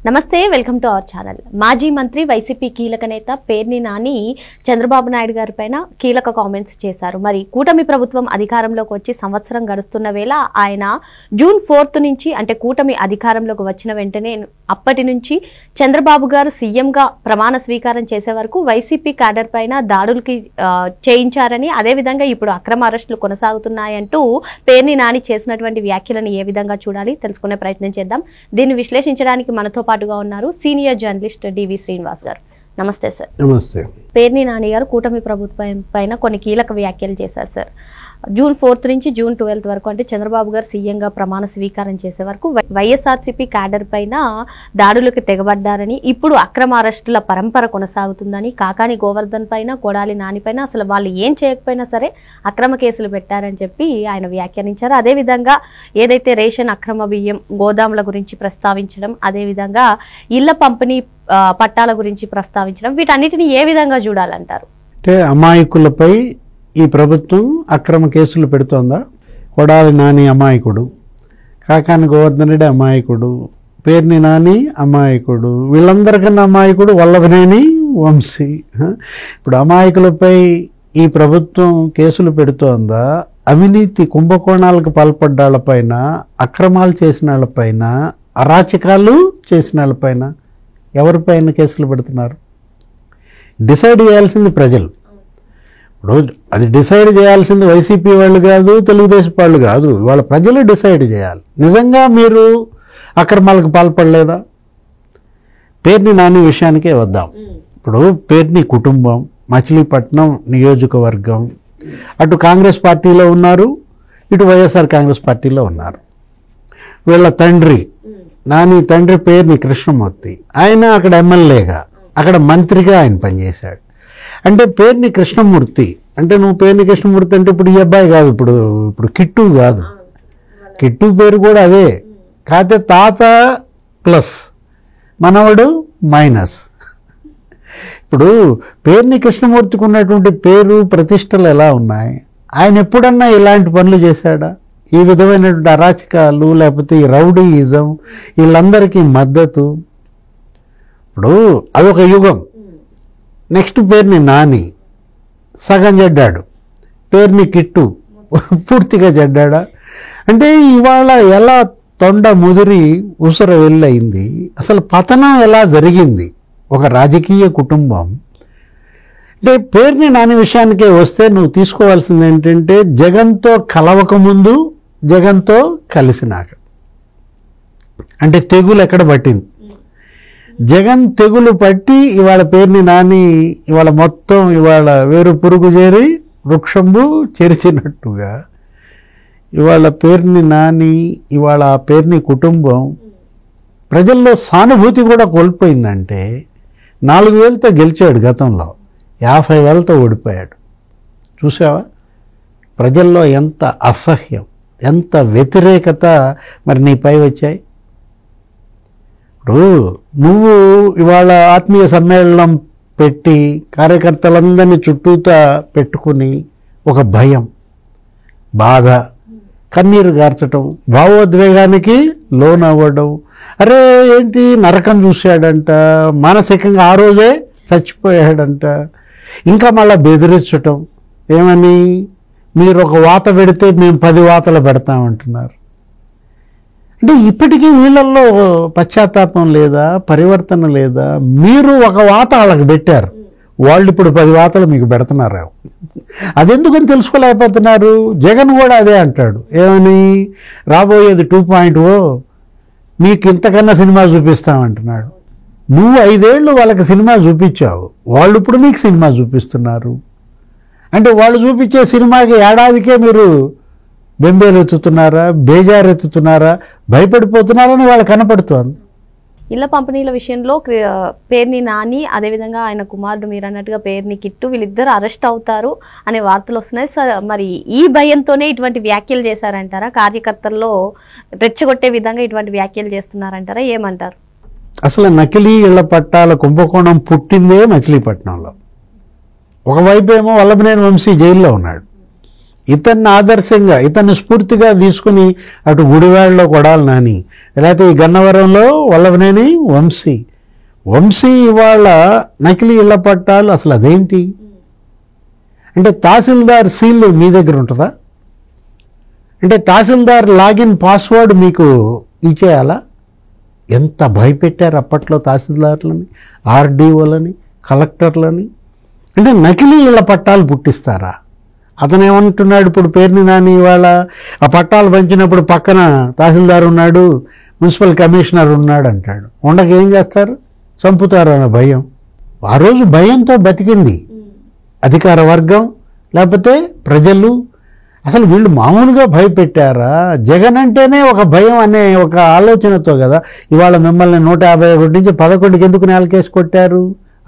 నమస్తే, welcome to our channel. మాజీ మంత్రి వైసీపీ కీలక నేత పేర్ని నాని చంద్రబాబు నాయుడు గారి పైన కీలక కామెంట్స్ చేశారు. మరి కూటమి ప్రభుత్వం అధికారంలోకి వచ్చి సంవత్సరం గడుస్తున్న వేళ ఆయన జూన్ 4 నుంచి అంటే కూటమి అధికారంలోకి వచ్చిన వెంటనే అప్పటి నుంచి చంద్రబాబు గారు సీఎంగా ప్రమాణ స్వీకారం చేసే వరకు వైసీపీ క్యాడర్ పైన దాడులకి చేయించారని, అదేవిధంగా ఇప్పుడు అక్రమ అరెస్టులు కొనసాగుతున్నాయంటూ పేర్ని నాని చేసినటువంటి వ్యాఖ్యలను ఏ విధంగా చూడాలి తెలుసుకునే ప్రయత్నం చేద్దాం. దీన్ని విశ్లేషించడానికి మనతో పాటుగా ఉన్నారు సీనియర్ జర్నలిస్ట్ డివి శ్రీనివాస్ గారు. నమస్తే సార్. నమస్తే. పేర్ని నాని గారు కూటమి ప్రభుత్వం పైన కొన్ని కీలక వ్యాఖ్యలు చేశారు సార్. జూన్ 4 నుంచి జూన్ 12 వరకు అంటే చంద్రబాబు గారు సీఎంగా ప్రమాణ స్వీకారం చేసే వరకు వైఎస్ఆర్సీపీ క్యాడర్ పైన దాడులకు తెగబడ్డారని, ఇప్పుడు అక్రమ అరెస్టుల పరంపర కొనసాగుతుందని, కాకాని గోవర్ధన్ పైన, కొడాలి నాని పైన అసలు వాళ్ళు ఏం చేయకపోయినా సరే అక్రమ కేసులు పెట్టారని చెప్పి ఆయన వ్యాఖ్యానించారు. అదేవిధంగా ఏదైతే రేషన్ అక్రమ బియ్యం గోదాముల గురించి ప్రస్తావించడం, అదేవిధంగా ఇళ్ల పంపిణీ పట్టాల గురించి ప్రస్తావించడం, వీటన్నిటిని ఏ విధంగా చూడాలంటారు? అంటే అమాయకులపై ఈ ప్రభుత్వం అక్రమ కేసులు పెడుతోందా? కొడాలి నాని అమాయకుడు, కాకాని గోవర్ధన్ రెడ్డి అమాయకుడు, పేర్ని నాని అమాయకుడు, వీళ్ళందరికన్నా అమాయకుడు వల్లభనేని వంశీ. ఇప్పుడు అమాయకులపై ఈ ప్రభుత్వం కేసులు పెడుతోందా? అవినీతి కుంభకోణాలకు పాల్పడ్డాళ్ళపైన, అక్రమాలు చేసిన వాళ్ళపైన, అరాచకాలు చేసిన వాళ్ళపైన ఎవరిపైన కేసులు పెడుతున్నారు? డిసైడ్ చేయాల్సింది ప్రజలు. ఇప్పుడు అది డిసైడ్ చేయాల్సింది వైసీపీ వాళ్ళు కాదు, తెలుగుదేశం వాళ్ళు కాదు, వాళ్ళ ప్రజలు డిసైడ్ చేయాలి. నిజంగా మీరు అక్రమాలకు పాల్పడలేదా? పేర్ని నాని విషయానికే వద్దాం. ఇప్పుడు పేర్ని కుటుంబం మచిలీపట్నం నియోజకవర్గం, అటు కాంగ్రెస్ పార్టీలో ఉన్నారు, ఇటు వైఎస్ఆర్ కాంగ్రెస్ పార్టీలో ఉన్నారు. వీళ్ళ తండ్రి నాని తండ్రి పేర్ని కృష్ణమూర్తి, ఆయన అక్కడ ఎమ్మెల్యేగా, అక్కడ మంత్రిగా ఆయన పనిచేశాడు. అంటే పేర్ని కృష్ణమూర్తి అంటే నువ్వు పేర్ని కృష్ణమూర్తి అంటే ఇప్పుడు ఈ అబ్బాయి కాదు, ఇప్పుడు కిట్టు కాదు, కిట్టు పేరు కూడా అదే, కాకపోతే తాత ప్లస్ మనవడు మైనస్. ఇప్పుడు పేర్ని కృష్ణమూర్తికి ఉన్నటువంటి పేరు ప్రతిష్టలు ఎలా ఉన్నాయి? ఆయన ఎప్పుడన్నా ఇలాంటి పనులు చేశాడా? ఈ విధమైనటువంటి అరాచకాలు లేకపోతే ఈ రౌడీయిజం వీళ్ళందరికీ మద్దతు. ఇప్పుడు అదొక యుగం. నెక్స్ట్ పేర్ని నాని సగం చెడ్డాడు, పేర్ని కిట్టు పూర్తిగా చెడ్డాడా? అంటే ఇవాళ ఎలా తొండ ముదిరి ఉసర వెళ్ళయింది, అసలు పతనం ఎలా జరిగింది ఒక రాజకీయ కుటుంబం. అంటే పేర్ని నాని విషయానికే వస్తే నువ్వు తీసుకోవాల్సింది ఏంటంటే జగన్తో కలవకముందు, జగన్తో కలిసినాక. అంటే తెగులు ఎక్కడ పట్టింది? జగన్ తెగులు పట్టి ఇవాళ పేర్ని నాని ఇవాళ మొత్తం ఇవాళ వేరు పురుగు చేరి వృక్షంబు చెరిచినట్టుగా ఇవాళ పేర్ని నాని ఇవాళ ఆ పేర్ని కుటుంబం ప్రజల్లో సానుభూతి కూడా కోల్పోయిందంటే 4,000తో గెలిచాడు, గతంలో 50,000తో ఓడిపోయాడు. చూసావా ప్రజల్లో ఎంత అసహ్యం, ఎంత వ్యతిరేకత మరి నీపై వచ్చాయి. ఇప్పుడు నువ్వు ఇవాళ ఆత్మీయ సమ్మేళనం పెట్టి కార్యకర్తలందరినీ చుట్టూతా పెట్టుకుని ఒక భయం, బాధ, కన్నీరు గార్చటం, భావోద్వేగానికి లోనవ్వడం, అరే ఏంటి నరకం చూశాడంట, మానసికంగా ఆ రోజే చచ్చిపోయాడంట, ఇంకా మళ్ళీ బెదిరించటం, ఏమని మీరు ఒక వాత పెడితే మేము 10 వాతలు పెడతామంటున్నారు. అంటే ఇప్పటికీ వీళ్ళల్లో పశ్చాత్తాపం లేదా, పరివర్తన లేదా? మీరు ఒక వాత వాళ్ళకి పెట్టారు, వాళ్ళు ఇప్పుడు 10 వాతలు మీకు పెడుతున్నారు. అదెందుకని తెలుసుకోలేకపోతున్నారు? జగన్ కూడా అదే అంటాడు, ఏమని రాబోయేది 2.0, మీకు ఇంతకన్నా సినిమా చూపిస్తామంటున్నాడు. నువ్వు 5 ఏళ్ళు వాళ్ళకి సినిమా చూపించావు, వాళ్ళు ఇప్పుడు నీకు సినిమా చూపిస్తున్నారు. అంటే వాళ్ళు చూపించే సినిమాకి ఏడాదికే మీరు బెంబేలు ఎత్తుతున్నారా, బేజారెత్తుతున్నారా, భయపడిపోతున్నారని వాళ్ళకి కనపడుతోంది. ఇళ్ల పంపిణీల విషయంలో పేర్ని నాని అదేవిధంగా ఆయన కుమారుడు మీరు అన్నట్టుగా పేర్ని కిట్టు వీళ్ళిద్దరు అరెస్ట్ అవుతారు అనే వార్తలు వస్తున్నాయి సార్. మరి ఈ భయంతోనే ఇటువంటి వ్యాఖ్యలు చేశారంటారా? కార్యకర్తల్లో రెచ్చగొట్టే విధంగా ఇటువంటి వ్యాఖ్యలు చేస్తున్నారంటారా? ఏమంటారు? అసలు నకిలీ ఇళ్ల పట్టాల కుంభకోణం పుట్టిందే మచిలీపట్నంలో. ఒకవైపు ఏమో వల్లభనేని వంశీ జైల్లో ఉన్నాడు, ఇతన్ని ఆదర్శంగా ఇతన్ని స్ఫూర్తిగా తీసుకుని అటు గుడివాడలో కొడాలి నాని, లేకపోతే ఈ గన్నవరంలో వల్లభనేని వంశీ ఇవాళ నకిలీ ఇళ్ల పట్టాలు అసలు అదేంటి అంటే తహసీల్దార్ సీల్ మీ దగ్గర ఉంటుందా? అంటే తహసీల్దార్ లాగిన్ పాస్వర్డ్ మీకు ఇచ్చేయాలా? ఎంత భయపెట్టారు అప్పట్లో తహసీల్దార్లని, ఆర్డీఓలని, కలెక్టర్లని. అంటే నకిలీ ఇళ్ల పట్టాలు పుట్టిస్తారా? అతను ఏమంటున్నాడు ఇప్పుడు పేర్ని నాని ఇవాళ ఆ పట్టాలు పంచినప్పుడు పక్కన తహసీల్దార్ ఉన్నాడు, మున్సిపల్ కమిషనర్ ఉన్నాడు అంటాడు. ఉండక ఏం చేస్తారు? చంపుతారు అన్న భయం. ఆ రోజు భయంతో బతికింది అధికార వర్గం, లేకపోతే ప్రజలు. అసలు వీళ్ళు మామూలుగా భయపెట్టారా? జగన్ అంటేనే ఒక భయం అనే ఒక ఆలోచనతో కదా ఇవాళ మిమ్మల్ని 151 నుంచి 11కి ఎందుకు నేలకేసి కొట్టారు?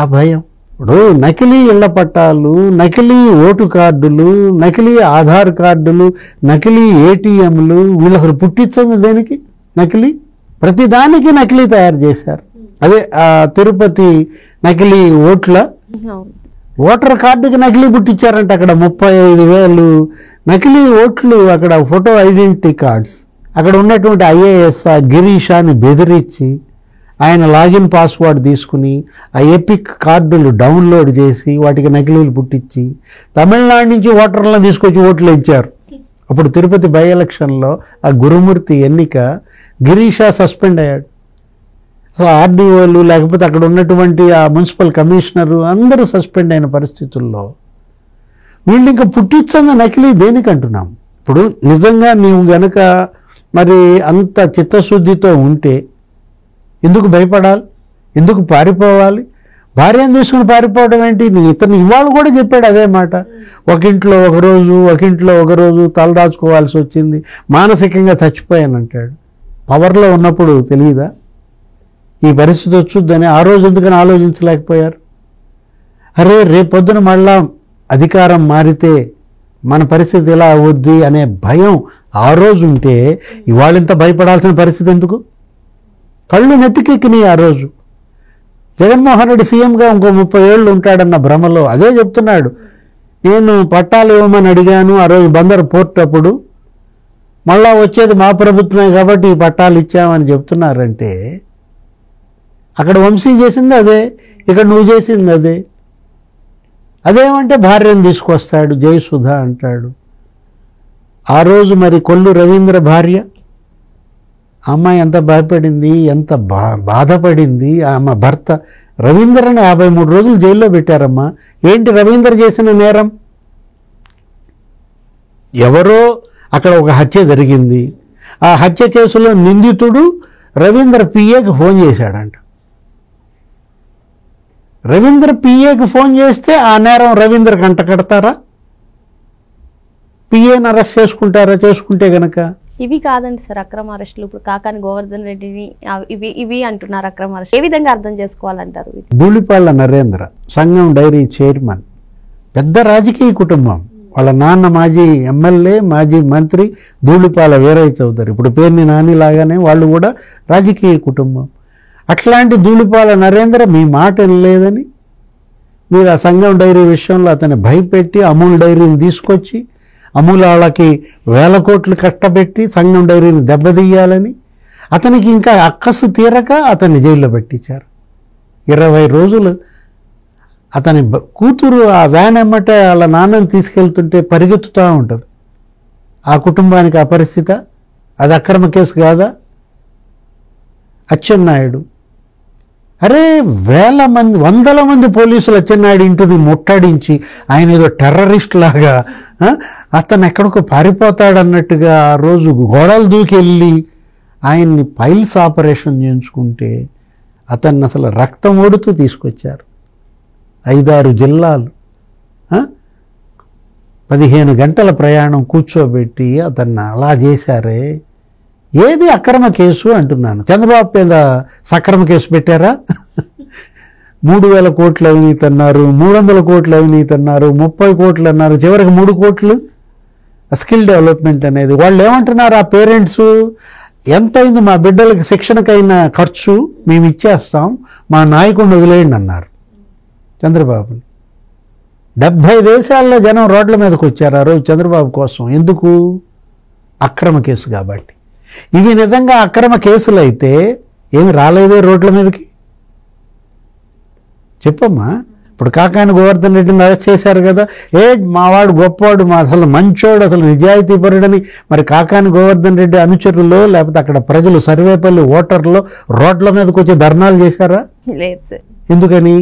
ఆ భయం. ఇప్పుడు నకిలీ ఇళ్ల పట్టాలు, నకిలీ ఓటు కార్డులు, నకిలీ ఆధార్ కార్డులు, నకిలీ ఏటీఎంలు, వీళ్ళు అసలు పుట్టించింది దేనికి? నకిలీ. ప్రతిదానికి నకిలీ తయారు చేశారు. అదే తిరుపతి నకిలీ ఓటర్ కార్డుకి నకిలీ పుట్టించారంట. అక్కడ 35,000 నకిలీ ఓట్లు, అక్కడ ఫోటో ఐడెంటిటీ కార్డ్స్. అక్కడ ఉన్నటువంటి ఐఏఎస్ గిరీషాని బెదిరించి ఆయన లాగిన్ పాస్వర్డ్ తీసుకుని ఆ ఎపిక్ కార్డులు డౌన్లోడ్ చేసి వాటికి నకిలీలు పుట్టించి తమిళనాడు నుంచి ఓటర్లను తీసుకొచ్చి ఓట్లు ఇచ్చారు. అప్పుడు తిరుపతి బై ఎలక్షన్లో ఆ గురుమూర్తి ఎన్నిక గిరీషా సస్పెండ్ అయ్యాడు. అసలు ఆర్డీఓలు లేకపోతే అక్కడ ఉన్నటువంటి ఆ మున్సిపల్ కమిషనరు అందరూ సస్పెండ్ అయిన పరిస్థితుల్లో వీళ్ళు ఇంకా పుట్టించంద నకిలీ దేనికి అంటున్నాం? ఇప్పుడు నిజంగా నీవు గనక మరి అంత చిత్తశుద్ధితో ఉంటే ఎందుకు భయపడాలి? ఎందుకు పారిపోవాలి? భార్యను తీసుకుని పారిపోవడం ఏంటి? ఇతను ఇవాళ కూడా చెప్పాడు అదే మాట. ఒక ఇంట్లో ఒకరోజు తలదాచుకోవాల్సి వచ్చింది, మానసికంగా చచ్చిపోయానంటాడు. పవర్లో ఉన్నప్పుడు తెలియదా ఈ పరిస్థితి వచ్చుద్దని? ఆ రోజు ఎందుకని ఆలోచించలేకపోయారు? అరే రేపొద్దున మళ్ళా అధికారం మారితే మన పరిస్థితి ఎలా అవుద్ది అనే భయం ఆ రోజు ఉంటే ఇవాళ ఇంత భయపడాల్సిన పరిస్థితి ఎందుకు? కళ్ళు నెత్తికెక్కినాయి ఆ రోజు. జగన్మోహన్ రెడ్డి సీఎంగా ఇంకో 30 ఏళ్ళు ఉంటాడన్న భ్రమలో అదే చెప్తున్నాడు. నేను పట్టాలు ఇవ్వమని అడిగాను ఆ రోజు బందర్ పోర్ట్ అప్పుడు, మళ్ళా వచ్చేది మా ప్రభుత్వమే కాబట్టి ఈ పట్టాలు ఇచ్చామని చెప్తున్నారంటే అక్కడ వంశీ చేసింది అదే, ఇక్కడ నువ్వు చేసింది అదే. అదేమంటే భార్యను తీసుకొస్తాడు, జయసుధ అంటాడు. ఆ రోజు మరి కొల్లు రవీంద్ర భార్య, అమ్మాయి ఎంత భయపడింది, ఎంత బాధపడింది. ఆమె భర్త రవీంద్రని 53 రోజులు జైల్లో పెట్టారమ్మా. ఏంటి రవీంద్ర చేసిన నేరం? ఎవరో అక్కడ ఒక హత్య జరిగింది, ఆ హత్య కేసులో నిందితుడు రవీంద్ర పిఏకి ఫోన్ చేశాడంట. రవీంద్ర పిఏకి ఫోన్ చేస్తే ఆ నేరం రవీంద్ర కంట కడతారా? పిఏని అరెస్ట్ చేసుకుంటారా? చేసుకుంటే గనక ఇవి కాదండి సార్ అక్రమ అరెస్టులు. ఇప్పుడు కాకాని గోవర్ధన్ రెడ్డిని ఇవి అంటున్నారు అక్రమ అరెస్ట్. ఏ విధంగా అర్థం చేసుకోవాలంటారు? ధూళిపాళ్ల నరేంద్ర సంఘం డైరీ చైర్మన్, పెద్ద రాజకీయ కుటుంబం. వాళ్ళ నాన్న మాజీ ఎమ్మెల్యే, మాజీ మంత్రి ధూళిపాల వీరయ్య చౌదరి. ఇప్పుడు పేర్ని నాని లాగానే వాళ్ళు కూడా రాజకీయ కుటుంబం. అట్లాంటి ధూళిపాల నరేంద్ర మీ మాట వినలేదని మీరు ఆ సంఘం డైరీ విషయంలో అతన్ని భయపెట్టి అమూల్ డైరీని తీసుకొచ్చి అమూల్ వాళ్ళకి 1000 కోట్లు కట్టబెట్టి సంఘం డైరీని దెబ్బతీయాలని అతనికి ఇంకా అక్కసు తీరక అతన్ని జైల్లో పెట్టించారు. 20 రోజులు అతని కూతురు ఆ వ్యాన్ ఎమ్మటే వాళ్ళ నాన్నని తీసుకెళ్తుంటే పరిగెత్తుతూ ఉంటుంది. ఆ కుటుంబానికి ఆ పరిస్థితి. అది అక్రమ కేసు కాదా? అచ్చెన్నాయుడు, అరే 100 మంది పోలీసులు అచ్చెన్నాయుడు ఇంటిని ముట్టడించి ఆయన ఏదో టెర్రరిస్ట్ లాగా అతను ఎక్కడికో పారిపోతాడన్నట్టుగా ఆ రోజు గోడలు దూకెళ్ళి ఆయన్ని పైల్స్ ఆపరేషన్ చేయించుకుంటే అతన్ని అసలు రక్తం ఓడుతూ తీసుకొచ్చారు. 5-6 జిల్లాలు, 15 గంటల ప్రయాణం కూర్చోబెట్టి అతన్ని అలా చేశారే. ఏది అక్రమ కేసు అంటున్నాను. చంద్రబాబు మీద సక్రమ కేసు పెట్టారా? 3,000 కోట్ల అవినీతి అన్నారు, 300 కోట్ల అవినీతి అన్నారు, 30 కోట్లు అన్నారు, చివరికి 3 కోట్లు స్కిల్ డెవలప్మెంట్ అనేది. వాళ్ళు ఏమంటున్నారు ఆ పేరెంట్స్, ఎంతైంది మా బిడ్డలకి శిక్షణకైన ఖర్చు మేము ఇచ్చేస్తాం, మా నాయకుడిని వదిలేయండి అన్నారు చంద్రబాబుని. 70 దేశాల్లో జనం రోడ్ల మీదకి వచ్చారు ఆ రోజు చంద్రబాబు కోసం. ఎందుకు? అక్రమ కేసు కాబట్టి. ఇవి నిజంగా అక్రమ కేసులు అయితే ఏమి రాలేదే రోడ్ల మీదకి? చెప్పమ్మా. ఇప్పుడు కాకాని గోవర్ధన్ రెడ్డిని అరెస్ట్ చేశారు కదా, మావాడు గొప్పవాడు, మా అసలు మంచోడు, అసలు నిజాయితీపరుడని మరి కాకాని గోవర్ధన్ రెడ్డి అనుచరులు లేకపోతే అక్కడ ప్రజలు సర్వేపల్లి ఓటర్లు రోడ్ల మీదకి వచ్చి ధర్నాలు చేశారా? లేదు. ఎందుకని?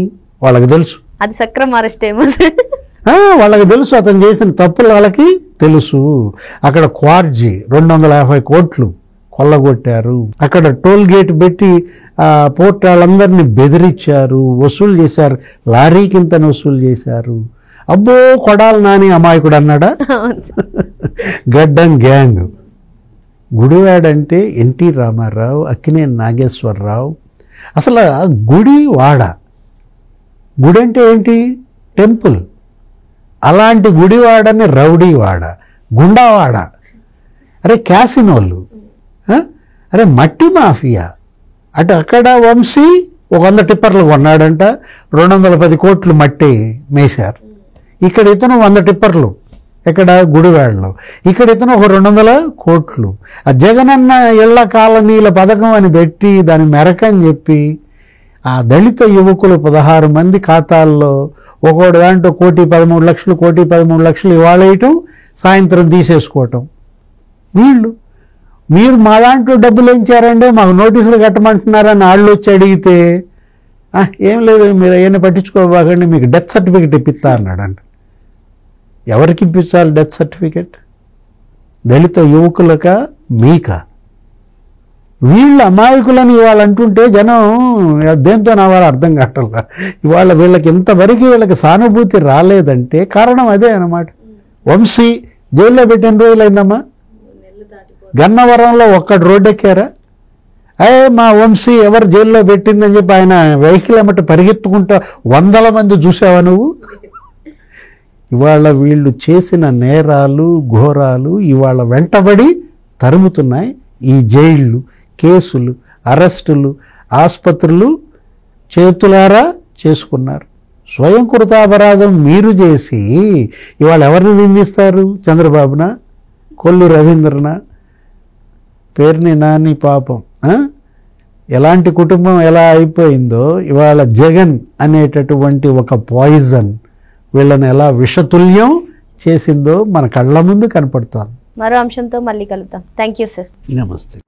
వాళ్ళకి తెలుసు అది సక్రమ అరెస్ట్ ఏమో. వాళ్ళకి తెలుసు అతను చేసిన తప్పులు వాళ్ళకి తెలుసు. అక్కడ క్వార్జీ 250 కోట్లు కొల్లగొట్టారు. అక్కడ టోల్ గేట్ పెట్టి పోర్ట్ వాళ్ళందరినీ బెదిరించారు, వసూలు చేశారు, లారీకింతని వసూలు చేశారు. అబ్బో కొడాలి నాని అమాయకుడు అన్నాడా? గడ్డం గ్యాంగ్. గుడివాడంటే ఎన్టీ రామారావు, అక్కినేని నాగేశ్వరరావు. అసలు గుడివాడ, గుడి అంటే ఏంటి? టెంపుల్. అలాంటి గుడివాడని రౌడీవాడ, గుండావాడ, అరే క్యాసినోళ్ళు, అరే మట్టి మాఫియా. అక్కడ వంశీ 100 టిప్పర్లు కొన్నాడంట, 210 కోట్లు మట్టి మేశారు. ఇక్కడ ఇతను 100 టిప్పర్లు, ఎక్కడ? గుడివాడలో. ఇక్కడ ఇతను ఒక 200 కోట్లు. ఆ జగనన్న ఇళ్ల కాలనీల పథకం అని పెట్టి దాని మెరకని చెప్పి ఆ దళిత యువకులు 16 మంది ఖాతాల్లో ఒక్కోటి దాంట్లో 1,13,00,000 1,13,00,000 ఇవాళ వేయటం, సాయంత్రం తీసేసుకోవటం. వీళ్ళు మీరు మా దాంట్లో డబ్బులు ఇచ్చారంటే మాకు నోటీసులు కట్టమంటున్నారని వాళ్ళు వచ్చి అడిగితే ఏం లేదు మీరు అవన్నీ పట్టించుకోబాకండి, మీకు డెత్ సర్టిఫికెట్ ఇప్పిస్తా అన్నాడంట. ఎవరికి ఇప్పించాలి డెత్ సర్టిఫికెట్? దళిత యువకులక, మీక? వీళ్ళు అమాయకులని ఇవాళ అంటుంటే జనం దేంతో నా వాళ్ళు అర్థం కావట్లా. ఇవాళ వీళ్ళకి ఇంతవరకు వీళ్ళకి సానుభూతి రాలేదంటే కారణం అదే అన్నమాట. వంశీ జైల్లో పెట్టిన రోజులైందమ్మా. గన్నవరంలో ఒక్కడు రోడ్డు ఎక్కారా? మా వంశీ ఎవరు జైల్లో పెట్టిందని చెప్పి ఆయన వెహికల్ ఏమంటే పరిగెత్తుకుంటా 100 మంది చూసావా నువ్వు? ఇవాళ వీళ్ళు చేసిన నేరాలు ఘోరాలు ఇవాళ వెంటబడి తరుముతున్నాయి. ఈ జైళ్ళు, కేసులు, అరెస్టులు, ఆసుపత్రులు చేతులారా చేసుకున్నారు. స్వయం కృతాపరాధం మీరు చేసి ఇవాళ ఎవరిని నిందిస్తారు? చంద్రబాబున, కొల్లు రవీంద్రన, పేర్ని నాని పాపం ఎలాంటి కుటుంబం ఎలా అయిపోయిందో, ఇవాళ జగన్ అనేటటువంటి ఒక పాయిజన్ వీళ్ళని ఎలా విషతుల్యం చేసిందో మన కళ్ళ ముందు కనపడుతోంది. మరో అంశంతో మళ్ళీ కలుద్దాం. Thank you sir. నమస్తే.